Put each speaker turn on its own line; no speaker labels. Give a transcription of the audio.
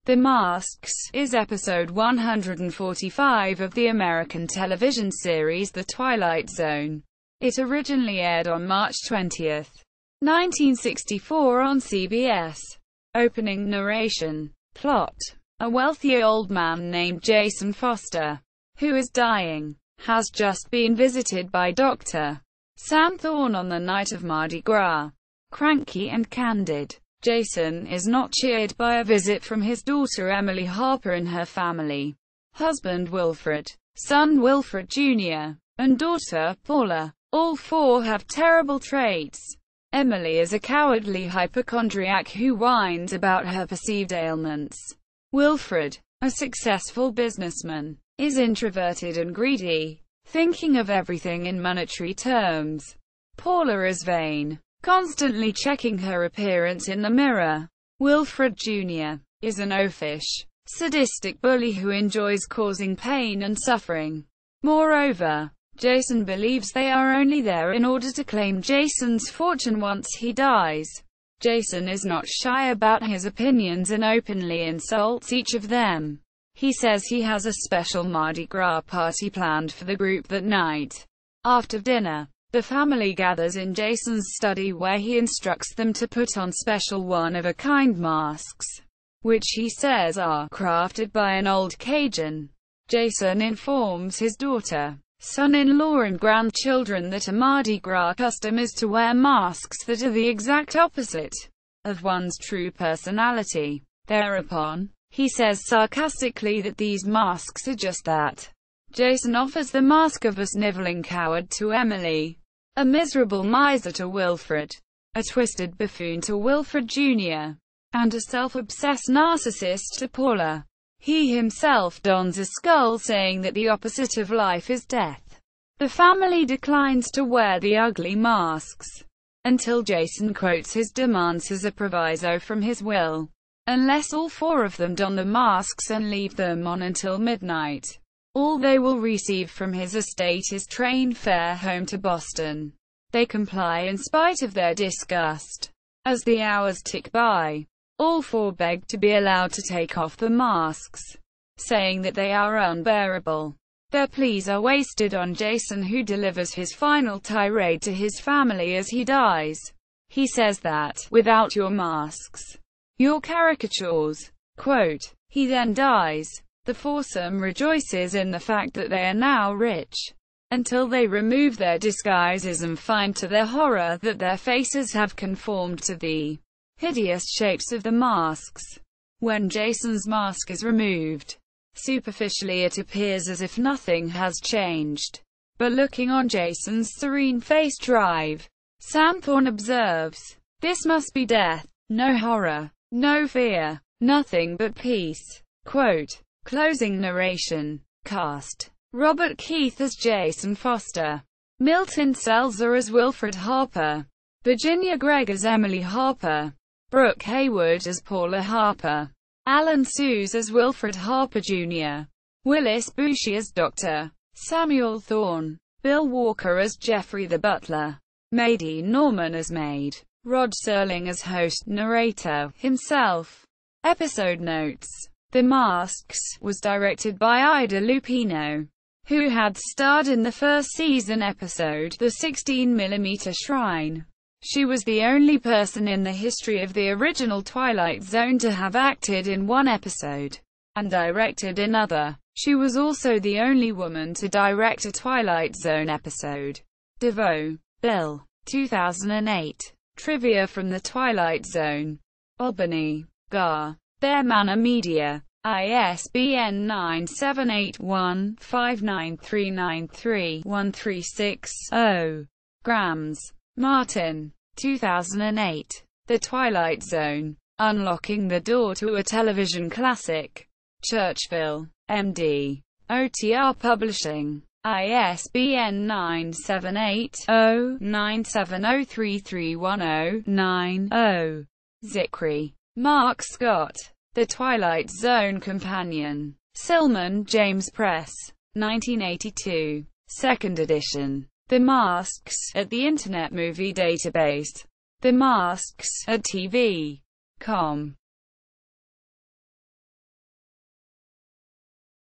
The Masks is episode 145 of the American television series The Twilight Zone. It originally aired on March 20, 1964 on CBS. Opening narration. Plot. A wealthy old man named Jason Foster, who is dying, has just been visited by Dr. Sam Thorne on the night of Mardi Gras. Cranky and candid, Jason is not cheered by a visit from his daughter Emily Harper and her family, husband Wilfred, son Wilfred Jr., and daughter Paula. All four have terrible traits. Emily is a cowardly hypochondriac who whines about her perceived ailments. Wilfred, a successful businessman, is introverted and greedy, thinking of everything in monetary terms. Paula is vain, constantly checking her appearance in the mirror. Wilfred Jr. is an oafish, sadistic bully who enjoys causing pain and suffering. Moreover, Jason believes they are only there in order to claim Jason's fortune once he dies. Jason is not shy about his opinions and openly insults each of them. He says he has a special Mardi Gras party planned for the group that night. After dinner, the family gathers in Jason's study where he instructs them to put on special one-of-a-kind masks, which he says are crafted by an old Cajun. Jason informs his daughter, son-in-law and grandchildren that a Mardi Gras custom is to wear masks that are the exact opposite of one's true personality. Thereupon, he says sarcastically that these masks are just that. Jason offers the mask of a sniveling coward to Emily, a miserable miser to Wilfred, a twisted buffoon to Wilfred Jr., and a self-obsessed narcissist to Paula. He himself dons a skull saying that the opposite of life is death. The family declines to wear the ugly masks, until Jason quotes his demands as a proviso from his will. Unless all four of them don the masks and leave them on until midnight, all they will receive from his estate is train fare home to Boston. They comply in spite of their disgust. As the hours tick by, all four beg to be allowed to take off the masks, saying that they are unbearable. Their pleas are wasted on Jason, who delivers his final tirade to his family as he dies. He says that, without your masks, your caricatures. Quote, he then dies. The foursome rejoices in the fact that they are now rich, until they remove their disguises and find to their horror that their faces have conformed to the hideous shapes of the masks. When Jason's mask is removed, superficially it appears as if nothing has changed. But looking on Jason's serene-faced drive, Sam Thorne observes, "This must be death. No horror, no fear, nothing but peace." Quote. Closing narration. Cast. Robert Keith as Jason Foster. Milton Selzer as Wilfred Harper. Virginia Gregg as Emily Harper. Brooke Haywood as Paula Harper. Alan Sues as Wilfred Harper Jr. Willis Bucci as Dr. Samuel Thorne. Bill Walker as Jeffrey the Butler. Maidie Norman as Maid. Rod Serling as host narrator himself. Episode notes. The Masks was directed by Ida Lupino, who had starred in the first season episode, The 16mm Shrine. She was the only person in the history of the original Twilight Zone to have acted in one episode and directed another. She was also the only woman to direct a Twilight Zone episode. DeVoe, Bill. 2008. Trivia from the Twilight Zone. Albany, Gar. Bear Manor Media. ISBN 978-1-59393-136-0. Grams. Martin. 2008. The Twilight Zone. Unlocking the Door to a Television Classic. Churchville, MD. OTR Publishing. ISBN 978-0-9703310-9-0. Zickrey, Mark Scott. The Twilight Zone Companion. Silman, James Press. 1982. Second edition. The Masks, at the Internet Movie Database. The Masks, at TV.com.